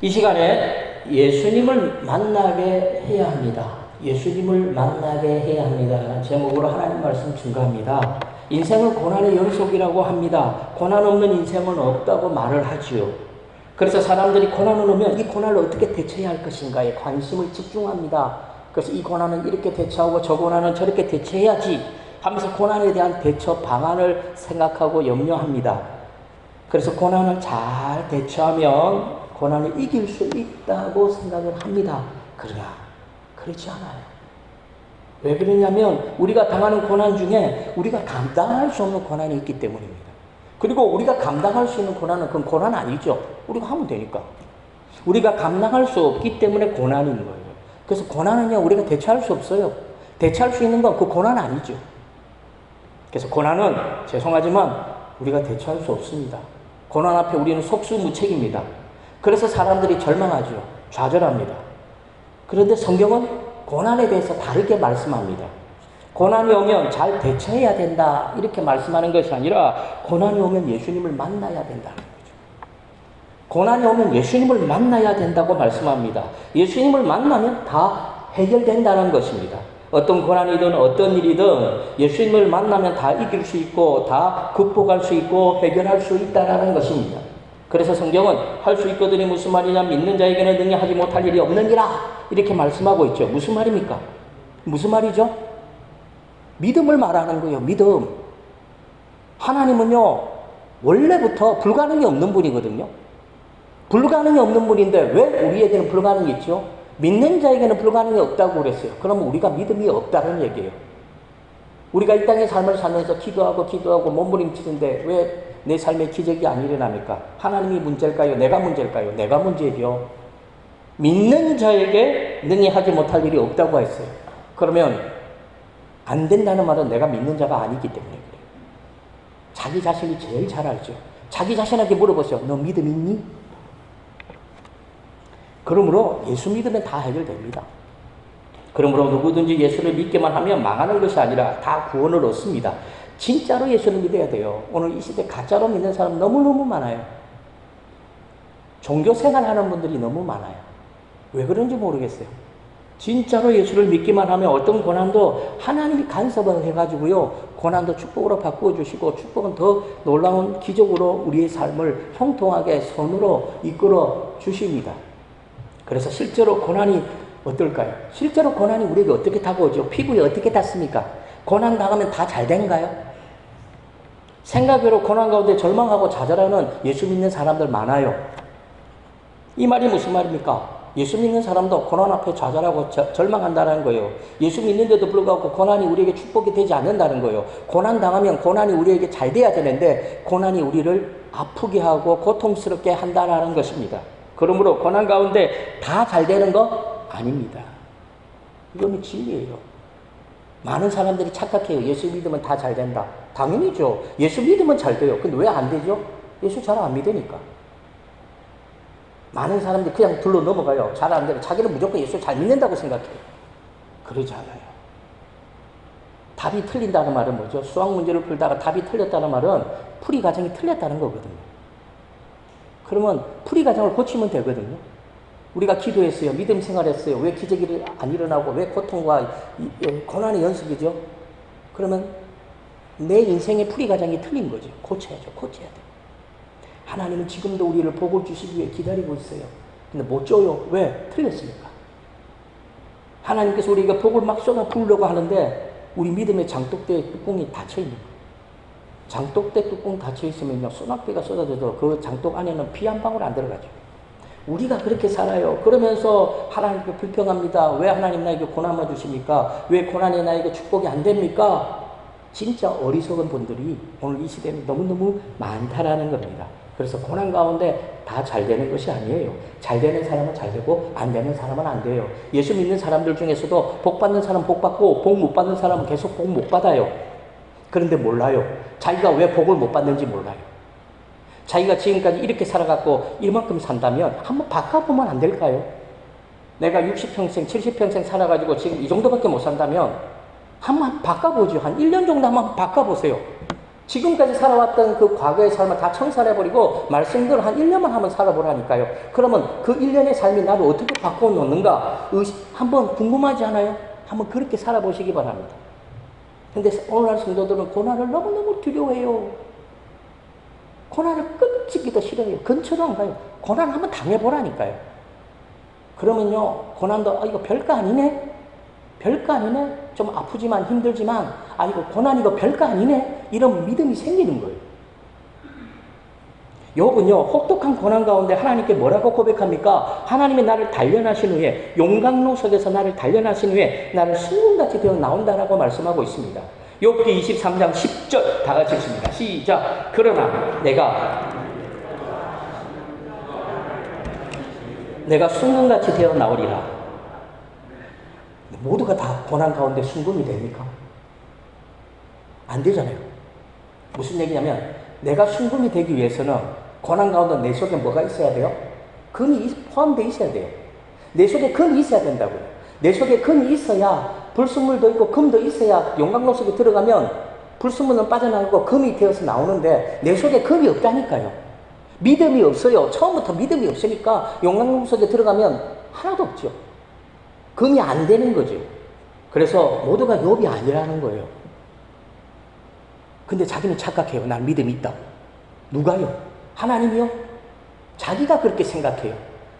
이 시간에 예수님을 만나게 해야 합니다. 예수님을 만나게 해야 합니다. 제목으로 하나님 말씀 증거합니다. 인생은 고난의 연속이라고 합니다. 고난 없는 인생은 없다고 말을 하지요. 그래서 사람들이 고난을 오면 이 고난을 어떻게 대처해야 할 것인가에 관심을 집중합니다. 그래서 이 고난은 이렇게 대처하고 저 고난은 저렇게 대처해야지 하면서 고난에 대한 대처 방안을 생각하고 염려합니다. 그래서 고난을 잘 대처하면 고난을 이길 수 있다고 생각을 합니다. 그러나 그렇지 않아요. 왜 그러냐면 우리가 당하는 고난 중에 우리가 감당할 수 없는 고난이 있기 때문입니다. 그리고 우리가 감당할 수 있는 고난은 그건 고난 아니죠. 우리가 하면 되니까. 우리가 감당할 수 없기 때문에 고난인 거예요. 그래서 고난은요, 우리가 대처할 수 없어요. 대처할 수 있는 건 그 고난 아니죠. 그래서 고난은 죄송하지만 우리가 대처할 수 없습니다. 고난 앞에 우리는 속수무책입니다. 그래서 사람들이 절망하죠. 좌절합니다. 그런데 성경은 고난에 대해서 다르게 말씀합니다. 고난이 오면 잘 대처해야 된다 이렇게 말씀하는 것이 아니라 고난이 오면 예수님을 만나야 된다는 거죠. 고난이 오면 예수님을 만나야 된다고 말씀합니다. 예수님을 만나면 다 해결된다는 것입니다. 어떤 고난이든 어떤 일이든 예수님을 만나면 다 이길 수 있고 다 극복할 수 있고 해결할 수 있다는 것입니다. 그래서 성경은 할 수 있거든이 무슨 말이냐, 믿는 자에게는 능히 하지 못할 일이 없느니라 이렇게 말씀하고 있죠. 무슨 말입니까? 무슨 말이죠? 믿음을 말하는 거예요. 믿음. 하나님은요 원래부터 불가능이 없는 분이거든요. 불가능이 없는 분인데 왜 우리에게는 불가능이 있죠? 믿는 자에게는 불가능이 없다고 그랬어요. 그러면 우리가 믿음이 없다는 얘기예요. 우리가 이 땅의 삶을 살면서 기도하고 몸부림치는데 왜 내 삶에 기적이 안 일어납니까? 하나님이 문제일까요? 내가 문제일까요? 내가 문제죠. 믿는 자에게 능히 하지 못할 일이 없다고 했어요. 그러면 안 된다는 말은 내가 믿는 자가 아니기 때문에 그래요. 자기 자신이 제일 잘 알죠. 자기 자신에게 물어보세요. 너 믿음 있니? 그러므로 예수 믿으면 다 해결됩니다. 그러므로 누구든지 예수를 믿기만 하면 망하는 것이 아니라 다 구원을 얻습니다. 진짜로 예수를 믿어야 돼요. 오늘 이 시대 가짜로 믿는 사람 너무너무 많아요. 종교 생활하는 분들이 너무 많아요. 왜 그런지 모르겠어요. 진짜로 예수를 믿기만 하면 어떤 고난도 하나님이 간섭을 해가지고요, 고난도 축복으로 바꾸어 주시고 축복은 더 놀라운 기적으로 우리의 삶을 형통하게 선으로 이끌어 주십니다. 그래서 실제로 고난이 어떨까요? 실제로 고난이 우리에게 어떻게 다가오죠? 피부에 어떻게 닿습니까? 고난 당하면 다 잘 된가요? 생각외로 고난 가운데 절망하고 좌절하는 예수 믿는 사람들 많아요. 이 말이 무슨 말입니까? 예수 믿는 사람도 고난 앞에 좌절하고 절망한다는 거예요. 예수 믿는데도 불구하고 고난이 우리에게 축복이 되지 않는다는 거예요. 고난 당하면 고난이 우리에게 잘 돼야 되는데 고난이 우리를 아프게 하고 고통스럽게 한다는 것입니다. 그러므로 고난 가운데 다 잘 되는 거 아닙니다. 이거는 진리예요. 많은 사람들이 착각해요. 예수 믿으면 다 잘 된다. 당연히죠. 예수 믿으면 잘 돼요. 근데 왜 안 되죠? 예수 잘 안 믿으니까. 많은 사람들이 그냥 둘러 넘어가요. 잘 안 되고 자기는 무조건 예수 잘 믿는다고 생각해요. 그러지 않아요. 답이 틀린다는 말은 뭐죠? 수학 문제를 풀다가 답이 틀렸다는 말은 풀이 과정이 틀렸다는 거거든요. 그러면 풀이 과정을 고치면 되거든요. 우리가 기도했어요. 믿음 생활했어요. 왜 기적이 안 일어나고 왜 고통과 고난의 연속이죠? 그러면 내 인생의 풀이 과정이 틀린 거죠. 고쳐야죠. 고쳐야 돼요. 하나님은 지금도 우리를 복을 주시기 위해 기다리고 있어요. 근데 못 줘요. 왜? 틀렸으니까. 하나님께서 우리가 복을 막 쏟아 부으려고 하는데 우리 믿음의 장독대의 뚜껑이 닫혀있는 거예요. 장독대 뚜껑 닫혀있으면요, 소낙비가 쏟아져도 그 장독 안에는 피 한 방울 안 들어가죠. 우리가 그렇게 살아요. 그러면서 하나님께 불평합니다. 왜 하나님 나에게 고난만 주십니까? 왜 고난이 나에게 축복이 안 됩니까? 진짜 어리석은 분들이 오늘 이 시대에 너무너무 많다라는 겁니다. 그래서 고난 가운데 다 잘 되는 것이 아니에요. 잘 되는 사람은 잘 되고 안 되는 사람은 안 돼요. 예수 믿는 사람들 중에서도 복 받는 사람은 복 받고 복 못 받는 사람은 계속 복 못 받아요. 그런데 몰라요. 자기가 왜 복을 못 받는지 몰라요. 자기가 지금까지 이렇게 살아갖고 이만큼 산다면 한번 바꿔보면 안 될까요? 내가 60평생, 70평생 살아가지고 지금 이 정도밖에 못 산다면 한번 바꿔보죠. 한 1년 정도 한번 바꿔보세요. 지금까지 살아왔던 그 과거의 삶을 다 청산해버리고 말씀대로 한 1년만 한번 살아보라니까요. 그러면 그 1년의 삶이 나를 어떻게 바꿔놓는가 한번 궁금하지 않아요? 한번 그렇게 살아보시기 바랍니다. 근데 오늘날 성도들은 고난을 너무너무 두려워해요. 고난을 끔찍이도 싫어해요. 근처도 안 가요. 고난 한번 당해보라니까요. 그러면요, 고난도 이거 별거 아니네? 별거 아니네? 좀 아프지만 힘들지만 이거 고난 이거 별거 아니네? 이런 믿음이 생기는 거예요. 욥은요, 혹독한 고난 가운데 하나님께 뭐라고 고백합니까? 하나님이 나를 단련하신 후에, 용광로 속에서 나를 단련하신 후에 나를 순금같이 되어 나온다라고 말씀하고 있습니다. 욥기 23장 10절 다 같이 읽습니다. 시작. 그러나 내가 순금같이 되어 나오리라. 모두가 다 고난 가운데 순금이 됩니까? 안 되잖아요. 무슨 얘기냐면 내가 순금이 되기 위해서는 고난 가운데 내 속에 뭐가 있어야 돼요? 금이 포함되어 있어야 돼요. 내 속에 금이 있어야 된다고요. 내 속에 금이 있어야 불순물도 있고 금도 있어야 용광로 속에 들어가면 불순물은 빠져나가고 금이 되어서 나오는데 내 속에 금이 없다니까요. 믿음이 없어요. 처음부터 믿음이 없으니까 용광로 속에 들어가면 하나도 없죠. 금이 안 되는 거죠. 그래서 모두가 욥이 아니라는 거예요. 근데 자기는 착각해요. 난 믿음이 있다고. 누가요? 하나님이요? 자기가 그렇게 생각해요.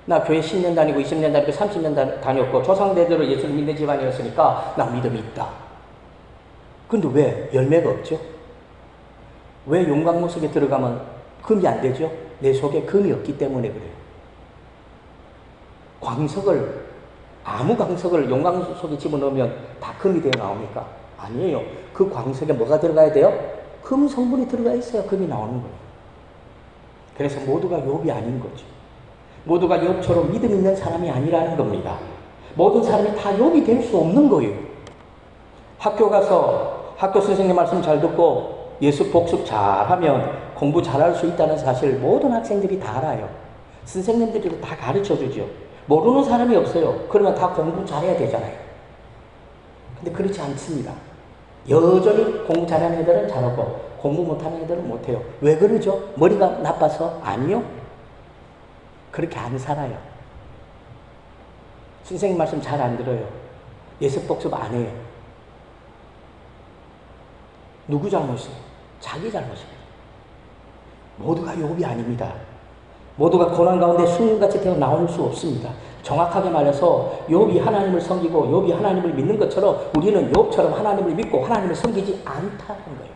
나 교회 10년 다니고 20년 다니고 30년 다녔고 조상대대로 예수를 믿는 집안이었으니까 나 믿음이 있다. 근데 왜 열매가 없죠? 왜 용광로 속에 들어가면 금이 안 되죠? 내 속에 금이 없기 때문에 그래요. 아무 광석을 용광로 속에 집어넣으면 다 금이 되어 나옵니까? 아니에요. 그 광석에 뭐가 들어가야 돼요? 금 성분이 들어가 있어야 금이 나오는 거예요. 그래서 모두가 욥이 아닌 거죠. 모두가 욥처럼 믿음 있는 사람이 아니라는 겁니다. 모든 사람이 다 욥이 될 수 없는 거예요. 학교 가서 학교 선생님 말씀 잘 듣고 예수 복습 잘하면 공부 잘할 수 있다는 사실 모든 학생들이 다 알아요. 선생님들이 다 가르쳐 주죠. 모르는 사람이 없어요. 그러면 다 공부 잘해야 되잖아요. 근데 그렇지 않습니다. 여전히 공부 잘하는 애들은 잘하고 공부 못하는 애들은 못해요. 왜 그러죠? 머리가 나빠서? 아니요. 그렇게 안 살아요. 선생님 말씀 잘 안 들어요. 예습 복습 안 해요. 누구 잘못이에요? 자기 잘못이에요. 모두가 욥이 아닙니다. 모두가 고난 가운데 순금같이 되어 나올 수 없습니다. 정확하게 말해서 욥이 하나님을 섬기고 욥이 하나님을 믿는 것처럼 우리는 욥처럼 하나님을 믿고 하나님을 섬기지 않다는 거예요.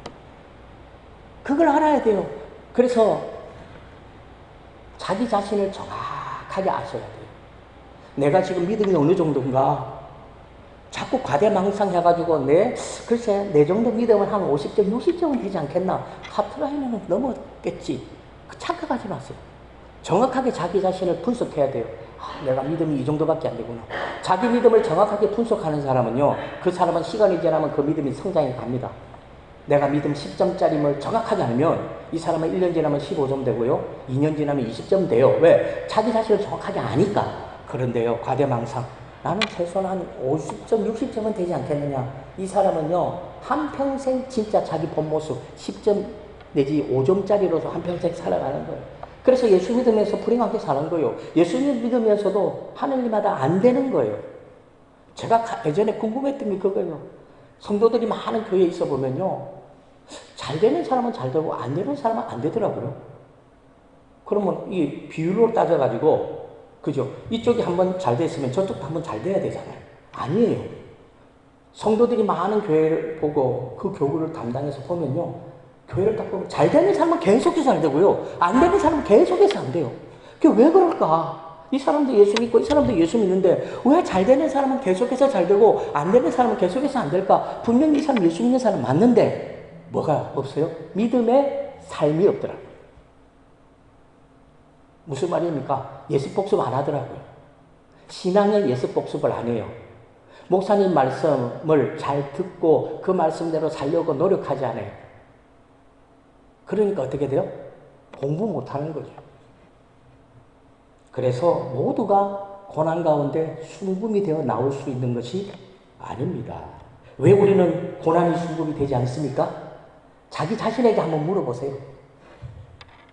그걸 알아야 돼요. 그래서 자기 자신을 정확하게 아셔야 돼요. 내가 지금 믿음이 어느 정도인가? 자꾸 과대망상해가지고 글쎄 내 정도 믿음은 한 50점, 60점은 되지 않겠나? 카트라인은 넘었겠지. 착각하지 마세요. 정확하게 자기 자신을 분석해야 돼요. 내가 믿음이 이 정도밖에 안 되구나. 자기 믿음을 정확하게 분석하는 사람은요, 그 사람은 시간이 지나면 그 믿음이 성장해 갑니다. 내가 믿음 10점짜리를 정확하게 알면 이 사람은 1년 지나면 15점 되고요, 2년 지나면 20점 돼요. 왜? 자기 자신을 정확하게 아니까. 그런데요, 과대망상. 나는 최소한 한 50점, 60점은 되지 않겠느냐. 이 사람은요, 한평생 진짜 자기 본 모습 10점 내지 5점짜리로서 한평생 살아가는 거예요. 그래서 예수 믿으면서 불행하게 사는 거예요. 예수 믿으면서도 하늘마다 안 되는 거예요. 제가 예전에 궁금했던 게 그거예요. 성도들이 많은 교회에 있어 보면요, 잘 되는 사람은 잘 되고 안 되는 사람은 안 되더라고요. 그러면 이 비율로 따져가지고, 그죠? 이쪽이 한번 잘 됐으면 저쪽도 한번 잘 돼야 되잖아요. 아니에요. 성도들이 많은 교회를 보고 그 교구를 담당해서 보면요, 교회를 딱 보면 잘 되는 사람은 계속해서 잘 되고요, 안 되는 사람은 계속해서 안 돼요. 그게 왜 그럴까? 이 사람도 예수 믿고 이 사람도 예수 믿는데 왜 잘 되는 사람은 계속해서 잘 되고 안 되는 사람은 계속해서 안 될까? 분명히 이 사람 예수 믿는 사람 맞는데 뭐가 없어요? 믿음의 삶이 없더라고요. 무슨 말입니까? 예수 복습 안 하더라고요. 신앙의 예수 복습을 안 해요. 목사님 말씀을 잘 듣고 그 말씀대로 살려고 노력하지 않아요. 그러니까 어떻게 돼요? 공부 못하는 거죠. 그래서 모두가 고난 가운데 순금이 되어 나올 수 있는 것이 아닙니다. 왜 우리는 고난이 순금이 되지 않습니까? 자기 자신에게 한번 물어보세요.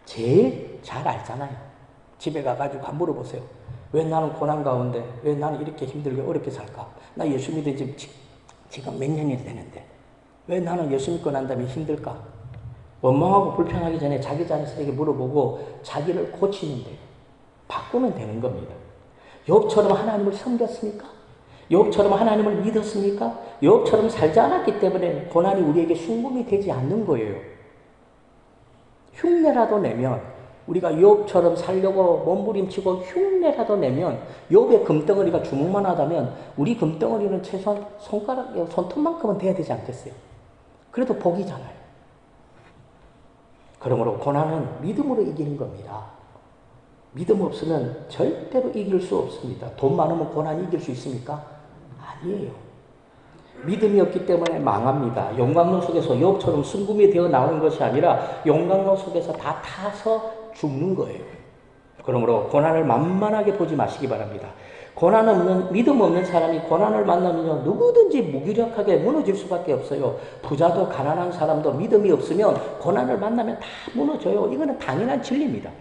제일 잘 알잖아요. 집에 가가지고 한번 물어보세요. 왜 나는 고난 가운데, 왜 나는 이렇게 힘들게 어렵게 살까? 나 예수 믿은 지금 몇 년이 되는데 왜 나는 예수 믿고 난 다음에 힘들까? 원망하고 불평하기 전에 자기 자신에게 물어보고 자기를 고치는데 바꾸면 되는 겁니다. 욥처럼 하나님을 섬겼습니까? 욥처럼 하나님을 믿었습니까? 욥처럼 살지 않았기 때문에 고난이 우리에게 순금이 되지 않는 거예요. 흉내라도 내면, 우리가 욥처럼 살려고 몸부림치고 흉내라도 내면, 욥의 금덩어리가 주먹만 하다면 우리 금덩어리는 최소한 손톱만큼은 돼야 되지 않겠어요? 그래도 복이잖아요. 그러므로 고난은 믿음으로 이기는 겁니다. 믿음 없으면 절대로 이길 수 없습니다. 돈 많으면 고난 이길 수 있습니까? 아니에요. 믿음이 없기 때문에 망합니다. 용광로 속에서 욥처럼 순금이 되어 나오는 것이 아니라 용광로 속에서 다 타서 죽는 거예요. 그러므로 고난을 만만하게 보지 마시기 바랍니다. 고난 없는, 믿음 없는 사람이 고난을 만나면 누구든지 무기력하게 무너질 수밖에 없어요. 부자도 가난한 사람도 믿음이 없으면 고난을 만나면 다 무너져요. 이거는 당연한 진리입니다.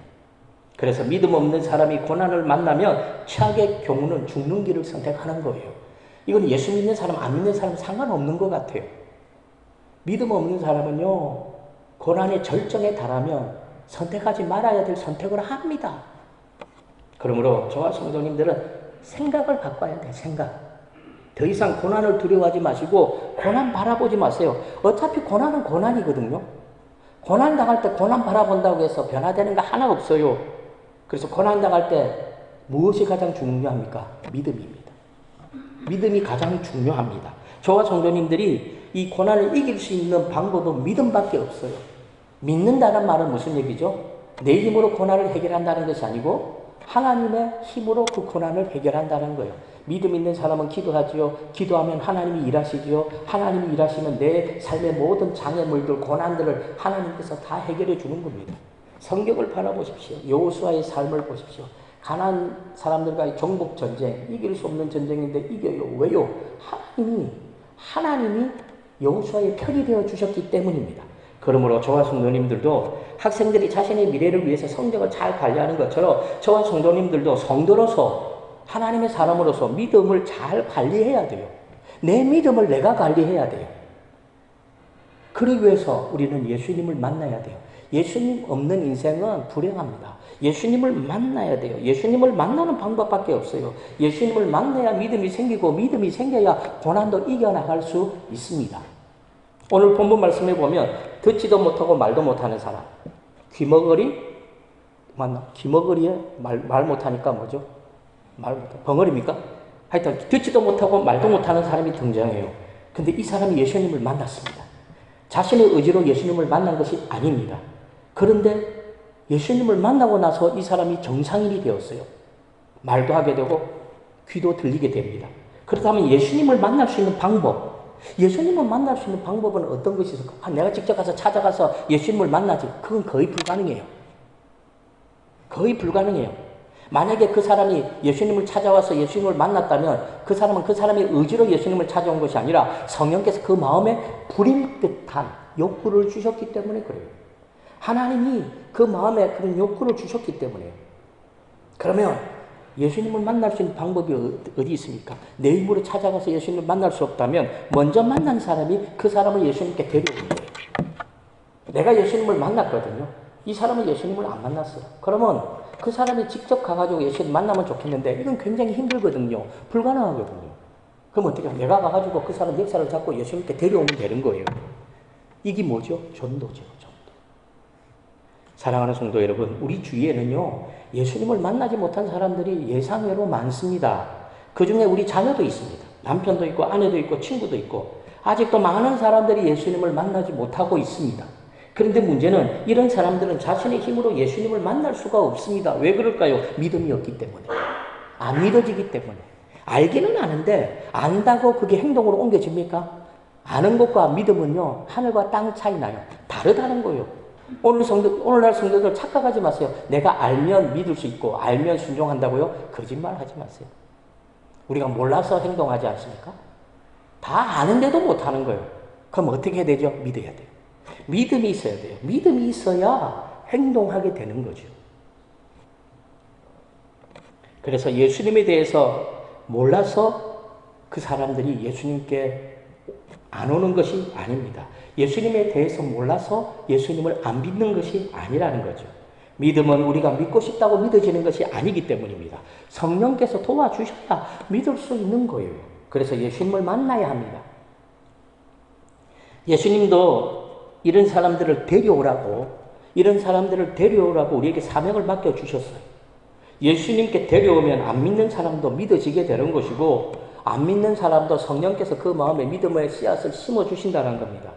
그래서 믿음 없는 사람이 고난을 만나면 최악의 경우는 죽는 길을 선택하는 거예요. 이건 예수 믿는 사람, 안 믿는 사람 상관없는 것 같아요. 믿음 없는 사람은요, 고난의 절정에 달하면 선택하지 말아야 될 선택을 합니다. 그러므로 저와 성도님들은 생각을 바꿔야 돼요. 생각. 더 이상 고난을 두려워하지 마시고 고난 바라보지 마세요. 어차피 고난은 고난이거든요. 고난 당할 때 고난 바라본다고 해서 변화되는 거 하나 없어요. 그래서 고난 당할 때 무엇이 가장 중요합니까? 믿음입니다. 믿음이 가장 중요합니다. 저와 성도님들이 이 고난을 이길 수 있는 방법은 믿음밖에 없어요. 믿는다는 말은 무슨 얘기죠? 내 힘으로 고난을 해결한다는 것이 아니고 하나님의 힘으로 그 고난을 해결한다는 거예요. 믿음 있는 사람은 기도하지요. 기도하면 하나님이 일하시지요. 하나님이 일하시면 내 삶의 모든 장애물들, 고난들을 하나님께서 다 해결해 주는 겁니다. 성경을 바라보십시오. 여호수아의 삶을 보십시오. 가난한 사람들과의 정복 전쟁, 이길 수 없는 전쟁인데 이겨요. 왜요? 하나님이 여호수아의 편이 되어 주셨기 때문입니다. 그러므로 저와 성도님들도 학생들이 자신의 미래를 위해서 성적을 잘 관리하는 것처럼 저와 성도님들도 성도로서 하나님의 사람으로서 믿음을 잘 관리해야 돼요. 내 믿음을 내가 관리해야 돼요. 그러기 위해서 우리는 예수님을 만나야 돼요. 예수님 없는 인생은 불행합니다. 예수님을 만나야 돼요. 예수님을 만나는 방법밖에 없어요. 예수님을 만나야 믿음이 생기고 믿음이 생겨야 고난도 이겨나갈 수 있습니다. 오늘 본문 말씀해 보면 듣지도 못하고 말도 못하는 사람. 귀머거리? 맞나? 귀머거리에 말 못하니까 뭐죠? 벙어리입니까? 하여튼 듣지도 못하고 말도 못하는 사람이 등장해요. 근데 이 사람이 예수님을 만났습니다. 자신의 의지로 예수님을 만난 것이 아닙니다. 그런데 예수님을 만나고 나서 이 사람이 정상인이 되었어요. 말도 하게 되고 귀도 들리게 됩니다. 그렇다면 예수님을 만날 수 있는 방법, 예수님을 만날 수 있는 방법은 어떤 것이 있을까? 내가 직접 가서 찾아가서 예수님을 만나지. 그건 거의 불가능해요. 거의 불가능해요. 만약에 그 사람이 예수님을 찾아와서 예수님을 만났다면 그 사람은 그 사람의 의지로 예수님을 찾아온 것이 아니라 성령께서 그 마음에 불일 듯한 욕구를 주셨기 때문에 그래요. 하나님이 그 마음에 그런 욕구를 주셨기 때문에. 그러면 예수님을 만날 수 있는 방법이 어디 있습니까? 내 힘으로 찾아가서 예수님을 만날 수 없다면 먼저 만난 사람이 그 사람을 예수님께 데려오는 거예요. 내가 예수님을 만났거든요. 이 사람은 예수님을 안 만났어요. 그러면 그 사람이 직접 가가지고 예수님 만나면 좋겠는데 이건 굉장히 힘들거든요. 불가능하거든요. 그럼 어떻게 해요? 내가 가가지고 그 사람 역사를 잡고 예수님께 데려오면 되는 거예요. 이게 뭐죠? 전도죠. 전도. 사랑하는 성도 여러분, 우리 주위에는요, 예수님을 만나지 못한 사람들이 예상외로 많습니다. 그 중에 우리 자녀도 있습니다. 남편도 있고 아내도 있고 친구도 있고 아직도 많은 사람들이 예수님을 만나지 못하고 있습니다. 그런데 문제는 이런 사람들은 자신의 힘으로 예수님을 만날 수가 없습니다. 왜 그럴까요? 믿음이 없기 때문에. 안 믿어지기 때문에. 알기는 아는데 안다고 그게 행동으로 옮겨집니까? 아는 것과 믿음은요, 하늘과 땅 차이 나요. 다르다는 거예요. 오늘날 성도들 착각하지 마세요. 내가 알면 믿을 수 있고 알면 순종한다고요? 거짓말 하지 마세요. 우리가 몰라서 행동하지 않습니까? 다 아는데도 못하는 거예요. 그럼 어떻게 해야 되죠? 믿어야 돼요. 믿음이 있어야 돼요. 믿음이 있어야 행동하게 되는 거죠. 그래서 예수님에 대해서 몰라서 그 사람들이 예수님께 안 오는 것이 아닙니다. 예수님에 대해서 몰라서 예수님을 안 믿는 것이 아니라는 거죠. 믿음은 우리가 믿고 싶다고 믿어지는 것이 아니기 때문입니다. 성령께서 도와주셔야 믿을 수 있는 거예요. 그래서 예수님을 만나야 합니다. 예수님도 이런 사람들을 데려오라고 우리에게 사명을 맡겨주셨어요. 예수님께 데려오면 안 믿는 사람도 믿어지게 되는 것이고, 안 믿는 사람도 성령께서 그 마음에 믿음의 씨앗을 심어주신다는 겁니다.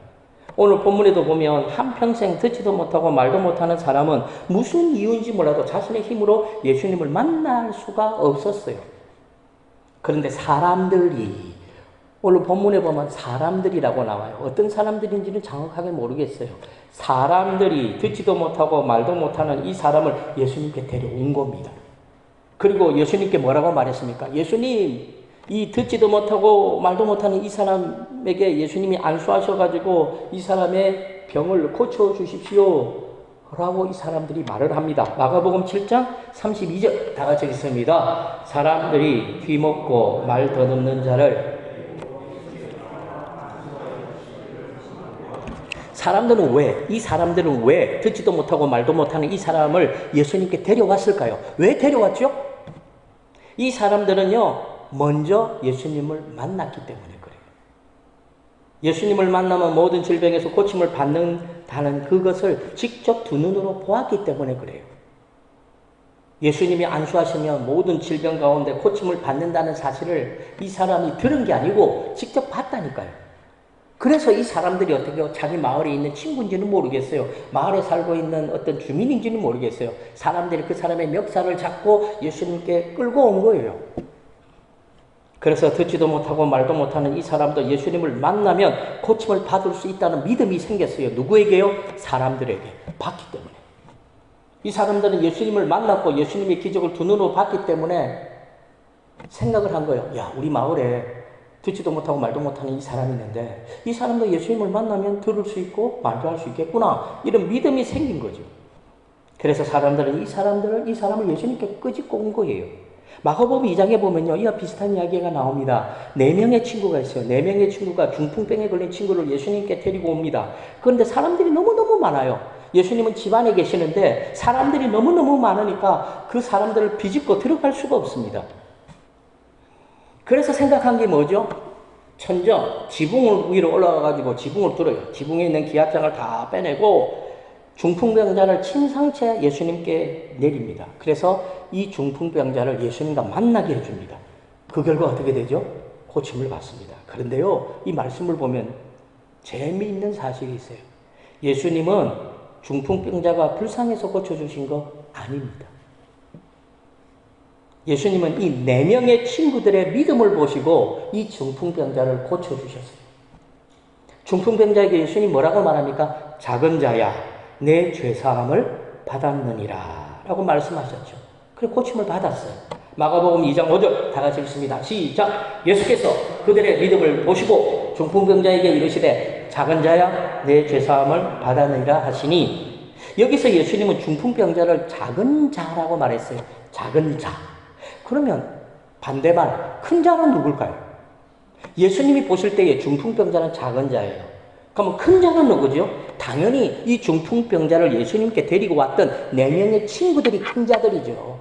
오늘 본문에도 보면 한평생 듣지도 못하고 말도 못하는 사람은 무슨 이유인지 몰라도 자신의 힘으로 예수님을 만날 수가 없었어요. 그런데 사람들이, 오늘 본문에 보면 사람들이라고 나와요. 어떤 사람들인지는 정확하게 모르겠어요. 사람들이 듣지도 못하고 말도 못하는 이 사람을 예수님께 데려온 겁니다. 그리고 예수님께 뭐라고 말했습니까? 예수님, 이 듣지도 못하고 말도 못하는 이 사람에게 예수님이 안수하셔가지고 이 사람의 병을 고쳐주십시오 라고 이 사람들이 말을 합니다. 마가복음 7장 32절 다 같이 읽습니다. 사람들이 귀먹고 말 더듬는 자를, 이 사람들은 왜 듣지도 못하고 말도 못하는 이 사람을 예수님께 데려왔을까요? 왜 데려왔죠? 이 사람들은요, 먼저 예수님을 만났기 때문에 그래요. 예수님을 만나면 모든 질병에서 고침을 받는다는 그것을 직접 두 눈으로 보았기 때문에 그래요. 예수님이 안수하시면 모든 질병 가운데 고침을 받는다는 사실을 이 사람이 들은 게 아니고 직접 봤다니까요. 그래서 이 사람들이 어떻게 자기 마을에 있는 친구인지는 모르겠어요. 마을에 살고 있는 어떤 주민인지는 모르겠어요. 사람들이 그 사람의 멱살을 잡고 예수님께 끌고 온 거예요. 그래서 듣지도 못하고 말도 못하는 이 사람도 예수님을 만나면 고침을 받을 수 있다는 믿음이 생겼어요. 누구에게요? 사람들에게. 봤기 때문에. 이 사람들은 예수님을 만났고 예수님의 기적을 두 눈으로 봤기 때문에 생각을 한 거예요. 야, 우리 마을에 듣지도 못하고 말도 못하는 이 사람이 있는데 이 사람도 예수님을 만나면 들을 수 있고 말도 할 수 있겠구나. 이런 믿음이 생긴 거죠. 그래서 사람들은 이 사람을 예수님께 끄집고 온 거예요. 마가복음 2장에 보면요, 이와 비슷한 이야기가 나옵니다. 4명의 친구가 있어요. 4명의 친구가 중풍병에 걸린 친구를 예수님께 데리고 옵니다. 그런데 사람들이 너무너무 많아요. 예수님은 집안에 계시는데 사람들이 너무너무 많으니까 그 사람들을 비집고 들어갈 수가 없습니다. 그래서 생각한 게 뭐죠? 천정, 지붕을 위로 올라가가지고 지붕을 뚫어요. 지붕에 있는 기압장을 다 빼내고 중풍병자를 침상채 예수님께 내립니다. 그래서 이 중풍병자를 예수님과 만나게 해줍니다. 그 결과 어떻게 되죠? 고침을 받습니다. 그런데요, 이 말씀을 보면 재미있는 사실이 있어요. 예수님은 중풍병자가 불쌍해서 고쳐주신 거 아닙니다. 예수님은 이 4명의 친구들의 믿음을 보시고 이 중풍병자를 고쳐주셨어요. 중풍병자에게 예수님 뭐라고 말합니까? 작은 자야, 내 죄사함을 받았느니라 라고 말씀하셨죠. 그리고 고침을 받았어요. 마가복음 2장 5절 다 같이 읽습니다. 시작! 예수께서 그들의 믿음을 보시고 중풍병자에게 이르시되 작은 자야, 내 죄사함을 받았느니라 하시니, 여기서 예수님은 중풍병자를 작은 자라고 말했어요. 작은 자. 그러면 반대말, 큰 자는 누굴까요? 예수님이 보실 때에 중풍병자는 작은 자예요. 그러면 큰 자는 누구죠? 당연히 이 중풍병자를 예수님께 데리고 왔던 4명의 친구들이 큰 자들이죠.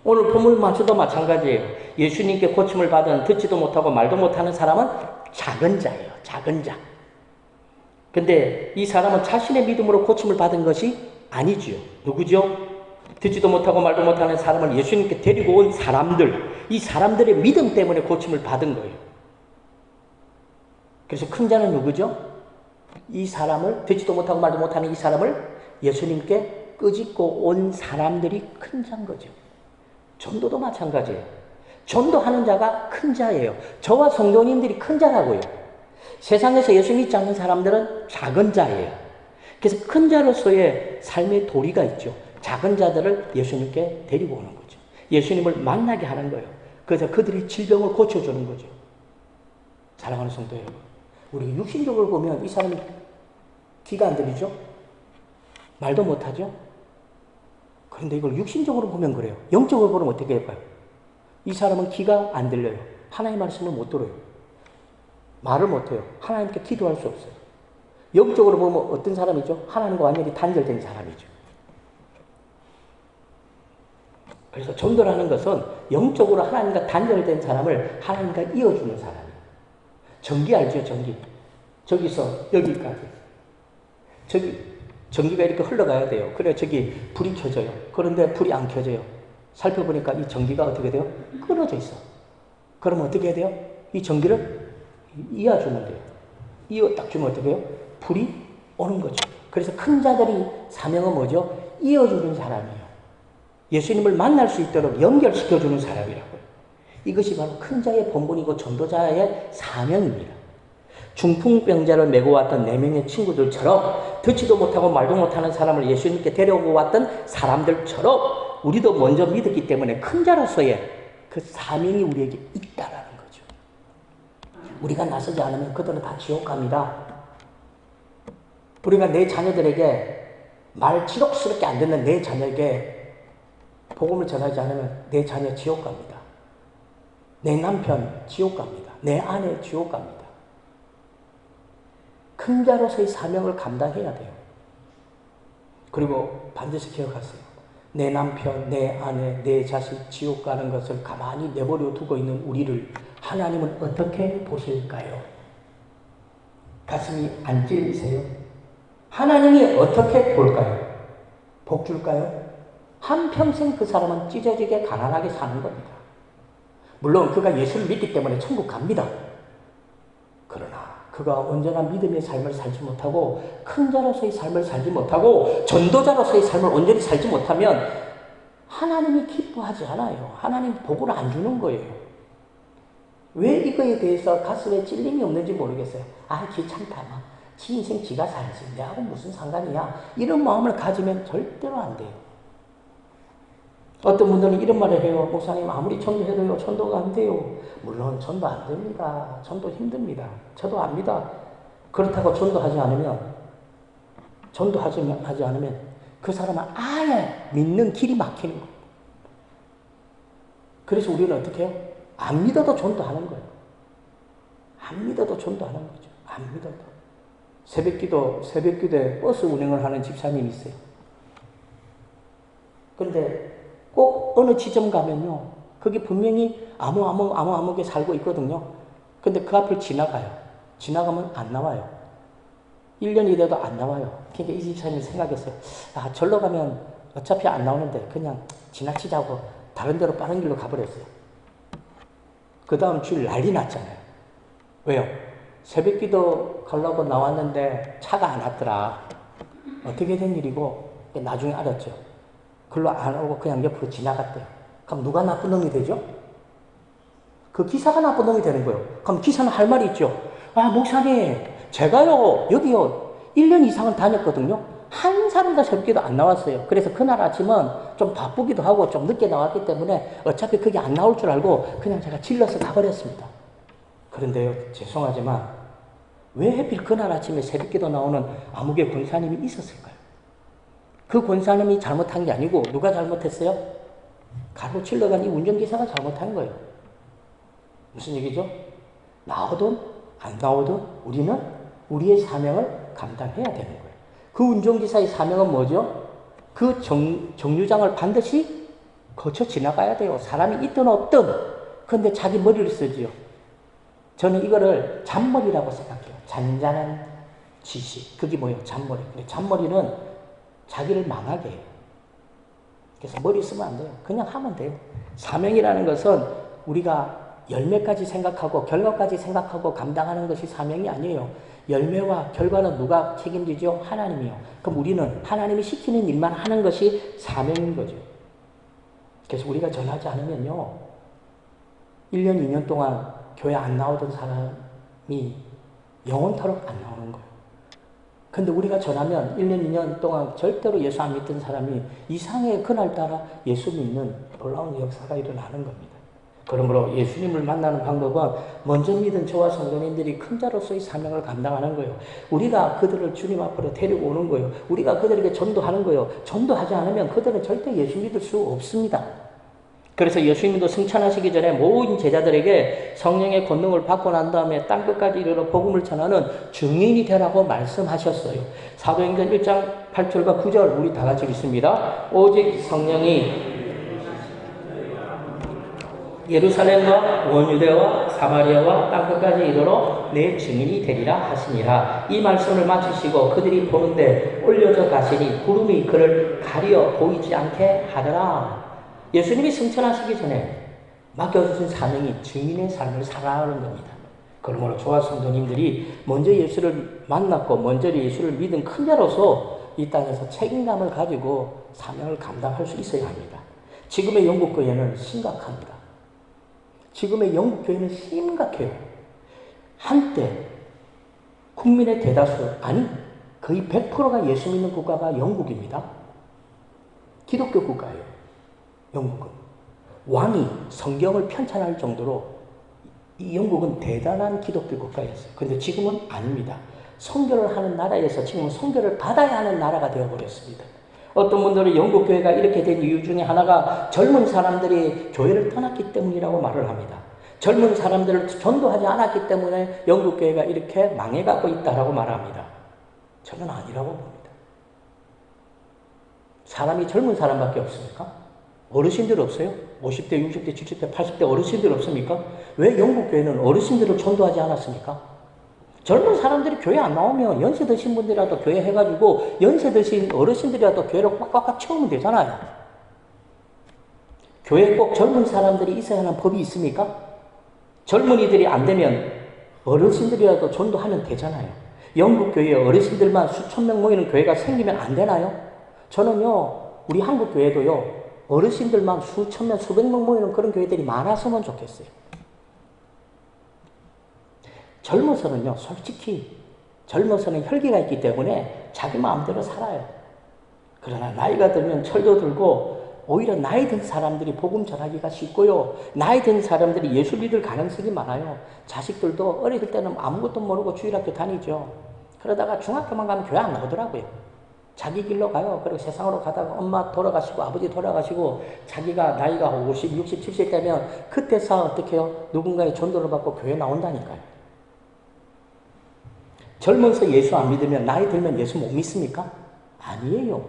오늘 본문 말씀도 마찬가지예요. 예수님께 고침을 받은 듣지도 못하고 말도 못하는 사람은 작은 자예요. 작은 자. 근데 이 사람은 자신의 믿음으로 고침을 받은 것이 아니지요. 누구죠? 듣지도 못하고 말도 못하는 사람을 예수님께 데리고 온 사람들, 이 사람들의 믿음 때문에 고침을 받은 거예요. 그래서 큰 자는 누구죠? 이 사람을, 듣지도 못하고 말도 못하는 이 사람을 예수님께 끄집고 온 사람들이 큰 자인 거죠. 전도도 마찬가지예요. 전도하는 자가 큰 자예요. 저와 성도님들이 큰 자라고요. 세상에서 예수 믿지 않는 사람들은 작은 자예요. 그래서 큰 자로서의 삶의 도리가 있죠. 작은 자들을 예수님께 데리고 오는 거죠. 예수님을 만나게 하는 거예요. 그래서 그들의 질병을 고쳐주는 거죠. 사랑하는 성도 여러분, 우리 육신적으로 보면 이 사람이 귀가 안 들리죠? 말도 못하죠? 그런데 이걸 육신적으로 보면 그래요. 영적으로 보면 어떻게 할까요? 이 사람은 귀가 안 들려요. 하나님 말씀을 못 들어요. 말을 못해요. 하나님께 기도할 수 없어요. 영적으로 보면 어떤 사람이죠? 하나님과 완전히 단절된 사람이죠. 그래서 전도라는 것은 영적으로 하나님과 단절된 사람을 하나님과 이어주는 사람이에요. 전기 알죠? 전기. 저기서 여기까지. 전기가 이렇게 흘러가야 돼요. 그래 저기 불이 켜져요. 그런데 불이 안 켜져요. 살펴보니까 이 전기가 어떻게 돼요? 끊어져 있어. 그러면 어떻게 해야 돼요? 이 전기를 이어주면 돼요. 이어 딱 주면 어떻게 해요? 불이 오는 거죠. 그래서 큰 자들이 사명은 뭐죠? 이어주는 사람이에요. 예수님을 만날 수 있도록 연결시켜주는 사람이라고요. 이것이 바로 큰 자의 본분이고 전도자의 사명입니다. 중풍병자를 메고 왔던 4명의 친구들처럼 듣지도 못하고 말도 못하는 사람을 예수님께 데려오고 왔던 사람들처럼 우리도 먼저 믿었기 때문에 큰 자로서의 그 사명이 우리에게 있다라는 거죠. 우리가 나서지 않으면 그들은 다 지옥 갑니다. 우리가 내 자녀들에게 말 지독스럽게 안 듣는 내 자녀에게 복음을 전하지 않으면 내 자녀 지옥 갑니다. 내 남편 지옥 갑니다. 내 아내 지옥 갑니다. 큰 자로서의 사명을 감당해야 돼요. 그리고 반드시 기억하세요. 내 남편, 내 아내, 내 자식 지옥 가는 것을 가만히 내버려 두고 있는 우리를 하나님은 어떻게 보실까요? 가슴이 안 찔리세요? 하나님이 어떻게 볼까요? 복 줄까요? 한평생 그 사람은 찢어지게 가난하게 사는 겁니다. 물론 그가 예수를 믿기 때문에 천국 갑니다. 그러나 그가 온전한 믿음의 삶을 살지 못하고 큰 자로서의 삶을 살지 못하고 전도자로서의 삶을 온전히 살지 못하면 하나님이 기뻐하지 않아요. 하나님 복을 안 주는 거예요. 왜 이거에 대해서 가슴에 찔림이 없는지 모르겠어요. 아 귀찮다. 지 인생 지가 살지. 내하고 무슨 상관이야. 이런 마음을 가지면 절대로 안 돼요. 어떤 분들은 이런 말을 해요. 목사님 아무리 전도해도요. 전도가 안 돼요. 물론 전도 안 됩니다. 전도 힘듭니다. 저도 압니다. 그렇다고 전도하지 않으면 그 사람은 아예 믿는 길이 막히는 거예요. 그래서 우리는 어떻게 해요? 안 믿어도 전도하는 거예요. 안 믿어도 전도하는 거죠. 안 믿어도. 새벽기도에 버스 운행을 하는 집사님이 있어요. 그런데 꼭 어느 지점 가면요. 거기 분명히 아무게 살고 있거든요. 근데 그 앞을 지나가요. 지나가면 안 나와요. 1년이 돼도 안 나와요. 그러니까 이 집사님이 생각했어요. 아, 절로 가면 어차피 안 나오는데 그냥 지나치자고 다른 데로 빠른 길로 가버렸어요. 그 다음 주일 난리 났잖아요. 왜요? 새벽기도 가려고 나왔는데 차가 안 왔더라. 어떻게 된 일이고 나중에 알았죠. 글로 안 오고 그냥 옆으로 지나갔대요. 그럼 누가 나쁜 놈이 되죠? 그 기사가 나쁜 놈이 되는 거예요. 그럼 기사는 할 말이 있죠. 아, 목사님, 제가요, 여기요, 1년 이상을 다녔거든요. 한 사람도 새벽기도 안 나왔어요. 그래서 그날 아침은 좀 바쁘기도 하고 좀 늦게 나왔기 때문에 어차피 그게 안 나올 줄 알고 그냥 제가 질러서 가버렸습니다. 그런데요, 죄송하지만 왜 하필 그날 아침에 새벽기도 나오는 아무개 권사님이 있었을까요? 그 권사님이 잘못한 게 아니고 누가 잘못했어요? 가로질러 간 이 운전기사가 잘못한 거예요. 무슨 얘기죠? 나오든 안 나오든 우리는 우리의 사명을 감당해야 되는 거예요. 그 운전기사의 사명은 뭐죠? 그 정류장을 반드시 거쳐 지나가야 돼요. 사람이 있든 없든. 그런데 자기 머리를 쓰지요. 저는 이거를 잔머리라고 생각해요. 잔잔한 지식. 그게 뭐예요? 잔머리. 근데 잔머리는 자기를 망하게 해요. 그래서 머리 쓰면 안 돼요. 그냥 하면 돼요. 사명이라는 것은 우리가 열매까지 생각하고 결과까지 생각하고 감당하는 것이 사명이 아니에요. 열매와 결과는 누가 책임지죠? 하나님이요. 그럼 우리는 하나님이 시키는 일만 하는 것이 사명인 거죠. 그래서 우리가 전하지 않으면요. 1년, 2년 동안 교회 안 나오던 사람이 영원토록 안 나오는 거예요. 근데 우리가 전하면 1년, 2년 동안 절대로 예수 안 믿던 사람이 이상하게 그날따라 예수 믿는 놀라운 역사가 일어나는 겁니다. 그러므로 예수님을 만나는 방법은 먼저 믿은 저와 성도님들이 큰 자로서의 사명을 감당하는 거예요. 우리가 그들을 주님 앞으로 데리고 오는 거예요. 우리가 그들에게 전도하는 거예요. 전도하지 않으면 그들은 절대 예수 믿을 수 없습니다. 그래서 예수님도 승천하시기 전에 모든 제자들에게 성령의 권능을 받고 난 다음에 땅끝까지 이르러 복음을 전하는 증인이 되라고 말씀하셨어요. 사도행전 1장 8절과 9절 우리 다 같이 읽습니다. 오직 성령이 예루살렘과 원유대와 사마리아와 땅끝까지 이르러 내 증인이 되리라 하시니라. 이 말씀을 마치시고 그들이 보는데 올려져 가시니 구름이 그를 가려 보이지 않게 하더라. 예수님이 승천하시기 전에 맡겨주신 사명이 증인의 삶을 살아가는 겁니다. 그러므로 저와 성도님들이 먼저 예수를 만났고 먼저 예수를 믿은 큰 자로서 이 땅에서 책임감을 가지고 사명을 감당할 수 있어야 합니다. 지금의 영국 교회는 심각합니다. 지금의 영국 교회는 심각해요. 한때 국민의 대다수, 아니 거의 100%가 예수 믿는 국가가 영국입니다. 기독교 국가예요. 영국은. 왕이 성경을 편찬할 정도로 이 영국은 대단한 기독교 국가였어요. 그런데 지금은 아닙니다. 선교를 하는 나라에서 지금은 선교를 받아야 하는 나라가 되어버렸습니다. 어떤 분들은 영국 교회가 이렇게 된 이유 중에 하나가 젊은 사람들이 교회를 떠났기 때문이라고 말을 합니다. 젊은 사람들을 전도하지 않았기 때문에 영국 교회가 이렇게 망해가고 있다라고 말합니다. 저는 아니라고 봅니다. 사람이 젊은 사람밖에 없습니까? 어르신들 없어요? 50대, 60대, 70대, 80대 어르신들 없습니까? 왜 영국 교회는 어르신들을 전도하지 않았습니까? 젊은 사람들이 교회 안 나오면 연세 드신 분들이라도 교회 해가지고 연세 드신 어르신들이라도 교회를 꽉꽉꽉 채우면 되잖아요. 교회에 꼭 젊은 사람들이 있어야 하는 법이 있습니까? 젊은이들이 안 되면 어르신들이라도 전도하면 되잖아요. 영국 교회에 어르신들만 수천 명 모이는 교회가 생기면 안 되나요? 저는요, 우리 한국 교회도요, 어르신들만 수천 명, 수백 명 모이는 그런 교회들이 많았으면 좋겠어요. 젊어서는요, 솔직히 젊어서는 혈기가 있기 때문에 자기 마음대로 살아요. 그러나 나이가 들면 철도 들고 오히려 나이 든 사람들이 복음 전하기가 쉽고요. 나이 든 사람들이 예수 믿을 가능성이 많아요. 자식들도 어릴 때는 아무것도 모르고 주일학교 다니죠. 그러다가 중학교만 가면 교회 안 나오더라고요. 자기 길로 가요. 그리고 세상으로 가다가 엄마 돌아가시고 아버지 돌아가시고 자기가 나이가 50, 60, 70 되면 그때서 어떻게 해요? 누군가의 전도를 받고 교회 나온다니까요. 젊어서 예수 안 믿으면 나이 들면 예수 못 믿습니까? 아니에요.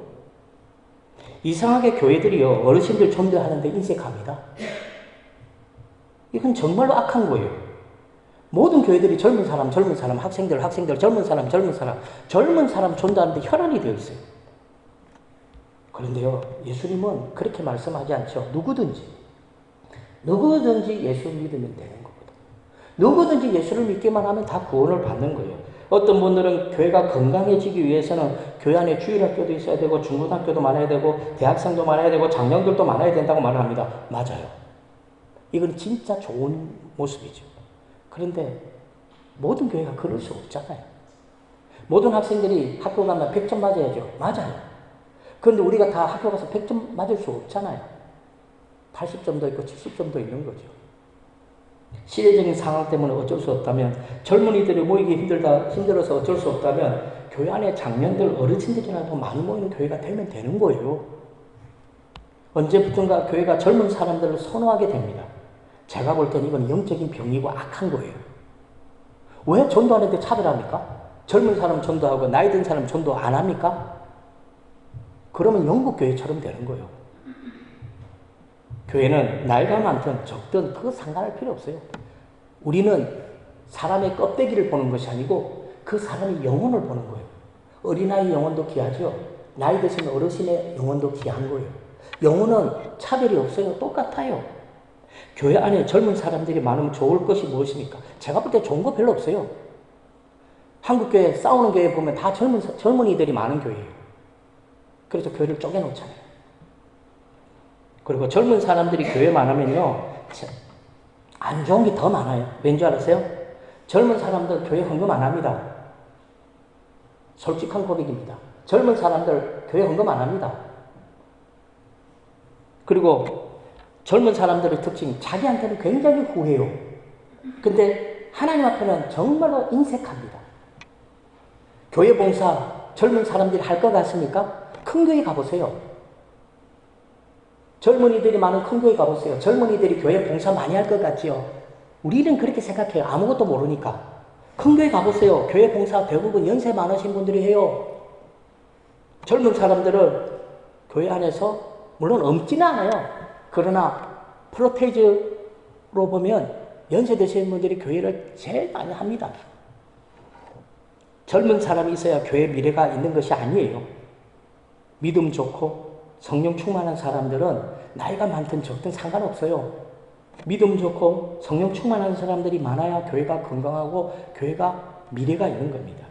이상하게 교회들이요, 어르신들 전도하는데 인색합니다. 이건 정말로 악한 거예요. 모든 교회들이 젊은 사람, 학생들, 젊은 사람 전도하는데 혈안이 되어 있어요. 그런데요, 예수님은 그렇게 말씀하지 않죠. 누구든지 예수를 믿으면 되는 겁니다. 누구든지 예수를 믿기만 하면 다 구원을 받는 거예요. 어떤 분들은 교회가 건강해지기 위해서는 교회 안에 주일학교도 있어야 되고 중고등학교도 많아야 되고 대학생도 많아야 되고 장년들도 많아야 된다고 말을 합니다. 맞아요. 이건 진짜 좋은 모습이죠. 그런데 모든 교회가 그럴 수 없잖아요. 모든 학생들이 학교 가면 100점 맞아야죠. 맞아요. 그런데 우리가 다 학교 가서 100점 맞을 수 없잖아요. 80점도 있고 70점도 있는 거죠. 시대적인 상황 때문에 어쩔 수 없다면, 젊은이들이 모이기 힘들어서 어쩔 수 없다면 교회 안에 장년들, 어르신들이라도 많이 모이는 교회가 되면 되는 거예요. 언제부턴가 교회가 젊은 사람들을 선호하게 됩니다. 제가 볼 때는 이건 영적인 병이고 악한 거예요. 왜 전도하는데 차별합니까? 젊은 사람 전도하고 나이 든 사람 전도 안 합니까? 그러면 영국 교회처럼 되는 거예요. 교회는 나이가 많든 적든 그거 상관할 필요 없어요. 우리는 사람의 껍데기를 보는 것이 아니고 그 사람의 영혼을 보는 거예요. 어린아이 영혼도 귀하죠. 나이 드신 어르신의 영혼도 귀한 거예요. 영혼은 차별이 없어요. 똑같아요. 교회 안에 젊은 사람들이 많으면 좋을 것이 무엇입니까? 제가 볼 때 좋은 거 별로 없어요. 한국 교회 싸우는 교회 보면 다 젊은이들이 많은 교회예요. 그래서 교회를 쪼개놓잖아요. 그리고 젊은 사람들이 교회 많으면요, 안 좋은 게 더 많아요. 왠지 알았어요? 젊은 사람들 교회 헌금 안 합니다. 솔직한 고백입니다. 젊은 사람들 교회 헌금 안 합니다. 그리고 젊은 사람들의 특징, 자기한테는 굉장히 후해요. 근데 하나님 앞에는 정말로 인색합니다. 교회 봉사 젊은 사람들이 할 것 같습니까? 큰 교회 가보세요. 젊은이들이 많은 큰 교회 가보세요. 젊은이들이 교회 봉사 많이 할 것 같지요? 우리는 그렇게 생각해요. 아무것도 모르니까. 큰 교회 가보세요. 교회 봉사 대부분 연세 많으신 분들이 해요. 젊은 사람들은 교회 안에서 물론 없지는 않아요. 그러나 프로테이즈로 보면 연세 드신 분들이 교회를 제일 많이 합니다. 젊은 사람이 있어야 교회 미래가 있는 것이 아니에요. 믿음 좋고 성령 충만한 사람들은 나이가 많든 적든 상관없어요. 믿음 좋고 성령 충만한 사람들이 많아야 교회가 건강하고 교회가 미래가 있는 겁니다.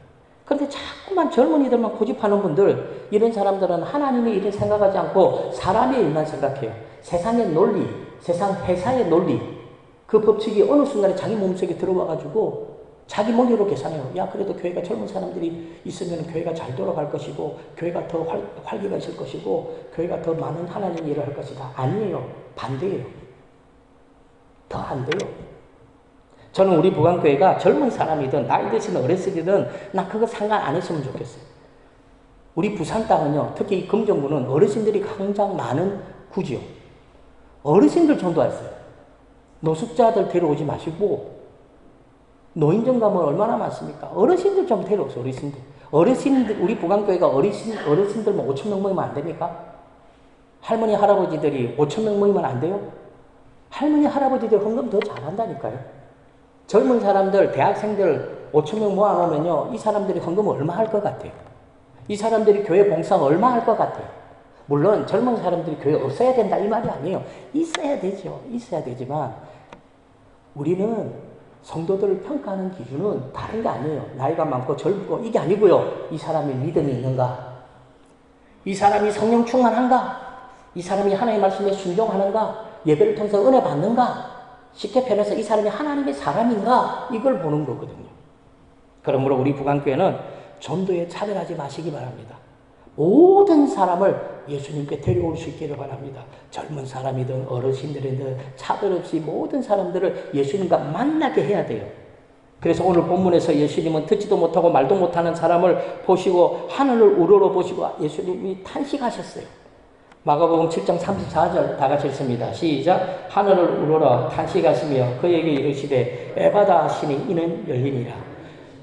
그런데 자꾸만 젊은이들만 고집하는 분들, 이런 사람들은 하나님의 일을 생각하지 않고 사람의 일만 생각해요. 세상의 논리, 세상 회사의 논리, 그 법칙이 어느 순간에 자기 몸속에 들어와가지고 자기 머리로 계산해요. 야, 그래도 교회가 젊은 사람들이 있으면 교회가 잘 돌아갈 것이고 교회가 더 활기가 있을 것이고 교회가 더 많은 하나님 일을 할 것이다. 아니에요. 반대예요. 더 안 돼요. 저는 우리 부강교회가 젊은 사람이든 나이 드신 어르신이든 나 그거 상관 안 했으면 좋겠어요. 우리 부산 땅은요, 특히 이 금정구는 어르신들이 가장 많은 구지요. 어르신들 전도했어요. 노숙자들 데려오지 마시고 노인정 가면 얼마나 많습니까? 어르신들 좀 데려오세요. 어르신들 우리 부강교회가 어르신들만 5,000명 모이면 안 됩니까? 할머니 할아버지들이 5,000명 모이면 안 돼요? 할머니 할아버지들 헌금 더 잘한다니까요. 젊은 사람들 대학생들 5,000명 모아놓으면요, 이 사람들이 헌금 얼마 할 것 같아요? 이 사람들이 교회 봉사 얼마 할 것 같아요? 물론 젊은 사람들이 교회 없어야 된다 이 말이 아니에요. 있어야 되죠. 있어야 되지만 우리는 성도들을 평가하는 기준은 다른 게 아니에요. 나이가 많고 젊고 이게 아니고요. 이 사람이 믿음이 있는가? 이 사람이 성령 충만한가? 이 사람이 하나님의 말씀에 순종하는가? 예배를 통해서 은혜 받는가? 쉽게 표현해서 이 사람이 하나님의 사람인가? 이걸 보는 거거든요. 그러므로 우리 부강교회는 전도에 차별하지 마시기 바랍니다. 모든 사람을 예수님께 데려올 수 있기를 바랍니다. 젊은 사람이든 어르신들이든 차별 없이 모든 사람들을 예수님과 만나게 해야 돼요. 그래서 오늘 본문에서 예수님은 듣지도 못하고 말도 못하는 사람을 보시고 하늘을 우러러 보시고 예수님이 탄식하셨어요. 마가복음 7장 34절 다 같이 읽습니다. 시작. 하늘을 우러러 탄식하시며 그에게 이르시되 에바다 하시니 이는 열리니라.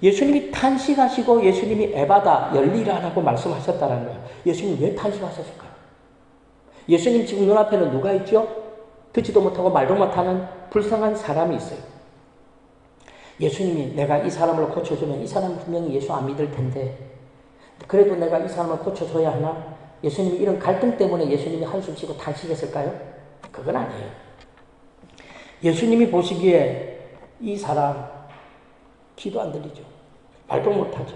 예수님이 탄식하시고 예수님이 에바다 열리라라고 말씀하셨다는 거예요. 예수님 왜 탄식하셨을까요? 예수님 지금 눈앞에는 누가 있죠? 듣지도 못하고 말도 못하는 불쌍한 사람이 있어요. 예수님이 내가 이 사람을 고쳐주면 이 사람은 분명히 예수 안 믿을 텐데 그래도 내가 이 사람을 고쳐줘야 하나? 예수님이 이런 갈등 때문에 예수님이 한숨 쉬고 탄식했을까요? 그건 아니에요. 예수님이 보시기에 이 사람 귀도 안 들리죠. 말도 못하죠.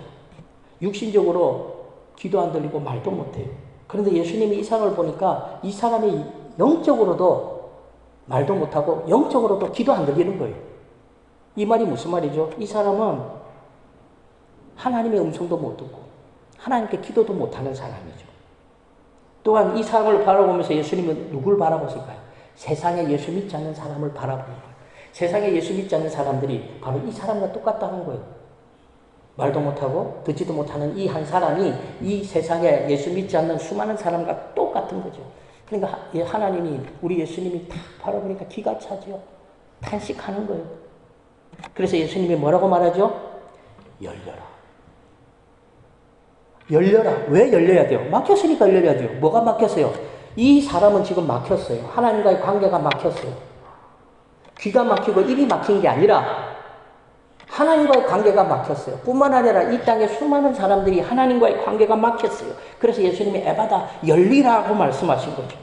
육신적으로 귀도 안 들리고 말도 못해요. 그런데 예수님이 이 사람을 보니까 이 사람이 영적으로도 말도 못하고 영적으로도 귀도 안 들리는 거예요. 이 말이 무슨 말이죠? 이 사람은 하나님의 음성도 못 듣고 하나님께 기도도 못하는 사람이죠. 또한 이 사람을 바라보면서 예수님은 누굴 바라보실까요? 세상에 예수 믿지 않는 사람을 바라보는 거예요. 세상에 예수 믿지 않는 사람들이 바로 이 사람과 똑같다는 거예요. 말도 못하고 듣지도 못하는 이 한 사람이 이 세상에 예수 믿지 않는 수많은 사람과 똑같은 거죠. 그러니까 하나님이 우리 예수님이 딱 바라보니까 기가 차죠. 탄식하는 거예요. 그래서 예수님이 뭐라고 말하죠? 열려라. 열려라. 왜 열려야 돼요? 막혔으니까 열려야 돼요. 뭐가 막혔어요? 이 사람은 지금 막혔어요. 하나님과의 관계가 막혔어요. 귀가 막히고 입이 막힌 게 아니라 하나님과의 관계가 막혔어요. 뿐만 아니라 이 땅에 수많은 사람들이 하나님과의 관계가 막혔어요. 그래서 예수님이 에바다 열리라고 말씀하신 거죠.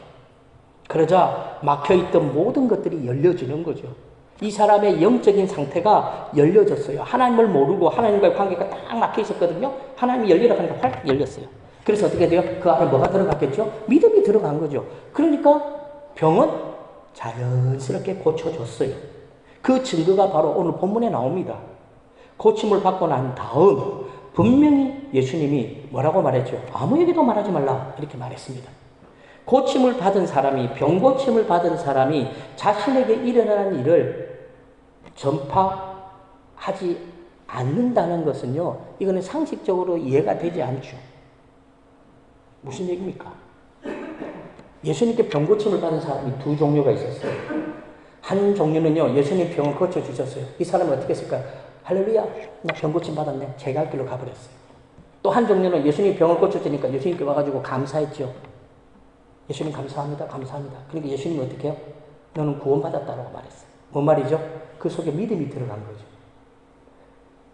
그러자 막혀있던 모든 것들이 열려지는 거죠. 이 사람의 영적인 상태가 열려졌어요. 하나님을 모르고 하나님과의 관계가 딱 막혀 있었거든요. 하나님이 열리라고 하니까 활 열렸어요. 그래서 어떻게 돼요? 그 안에 뭐가 들어갔겠죠? 믿음이 들어간 거죠. 그러니까 병은 자연스럽게 고쳐졌어요. 그 증거가 바로 오늘 본문에 나옵니다. 고침을 받고 난 다음 분명히 예수님이 뭐라고 말했죠? 아무에게도 말하지 말라 이렇게 말했습니다. 고침을 받은 사람이, 병고침을 받은 사람이 자신에게 일어나는 일을 전파하지 않는다는 것은요, 이거는 상식적으로 이해가 되지 않죠. 무슨 얘기입니까? 예수님께 병고침을 받은 사람이 두 종류가 있었어요. 한 종류는요, 예수님 병을 고쳐주셨어요. 이 사람은 어떻게 했을까요? 할렐루야, 나 병고침 받았네. 제가 할 길로 가버렸어요. 또 한 종류는 예수님 병을 고쳐주니까 예수님께 와가지고 감사했죠. 예수님 감사합니다. 감사합니다. 그러니까 예수님이 어떻게 해요? 너는 구원받았다라고 말했어요. 뭔 말이죠? 그 속에 믿음이 들어간 거죠.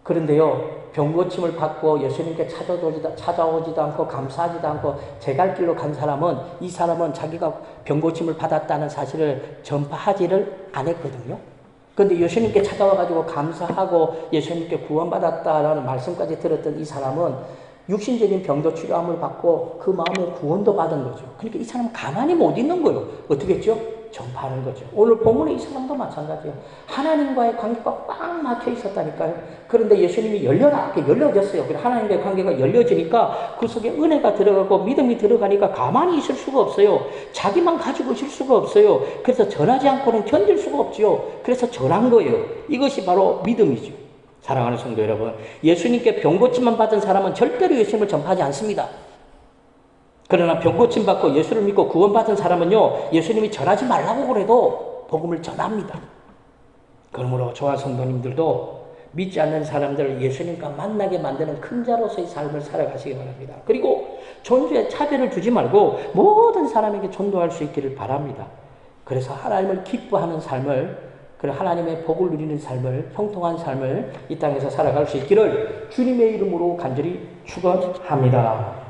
그런데요, 병고침을 받고 예수님께 찾아오지도 않고 감사하지도 않고 제 갈 길로 간 사람은, 이 사람은 자기가 병고침을 받았다는 사실을 전파하지를 안 했거든요. 그런데 예수님께 찾아와가지고 감사하고 예수님께 구원받았다라는 말씀까지 들었던 이 사람은 육신적인 병도 치료함을 받고 그 마음에 구원도 받은 거죠. 그러니까 이 사람은 가만히 못 있는 거예요. 어떻게 했죠? 전파하는 거죠. 오늘 본문의 이 사람도 마찬가지예요. 하나님과의 관계가 꽉 막혀 있었다니까요. 그런데 예수님이 열려라, 이렇게 열려졌어요. 하나님과의 관계가 열려지니까 그 속에 은혜가 들어가고 믿음이 들어가니까 가만히 있을 수가 없어요. 자기만 가지고 있을 수가 없어요. 그래서 전하지 않고는 견딜 수가 없지요. 그래서 전한 거예요. 이것이 바로 믿음이죠. 사랑하는 성도 여러분, 예수님께 병고침만 받은 사람은 절대로 예수님을 전파하지 않습니다. 그러나 병고침 받고 예수를 믿고 구원받은 사람은요, 예수님이 전하지 말라고 그래도 복음을 전합니다. 그러므로 저와 성도님들도 믿지 않는 사람들을 예수님과 만나게 만드는 큰 자로서의 삶을 살아가시기 바랍니다. 그리고 존재에 차별을 두지 말고 모든 사람에게 전도할 수 있기를 바랍니다. 그래서 하나님을 기뻐하는 삶을, 그리고 하나님의 복을 누리는 삶을, 형통한 삶을 이 땅에서 살아갈 수 있기를 주님의 이름으로 간절히 축원합니다.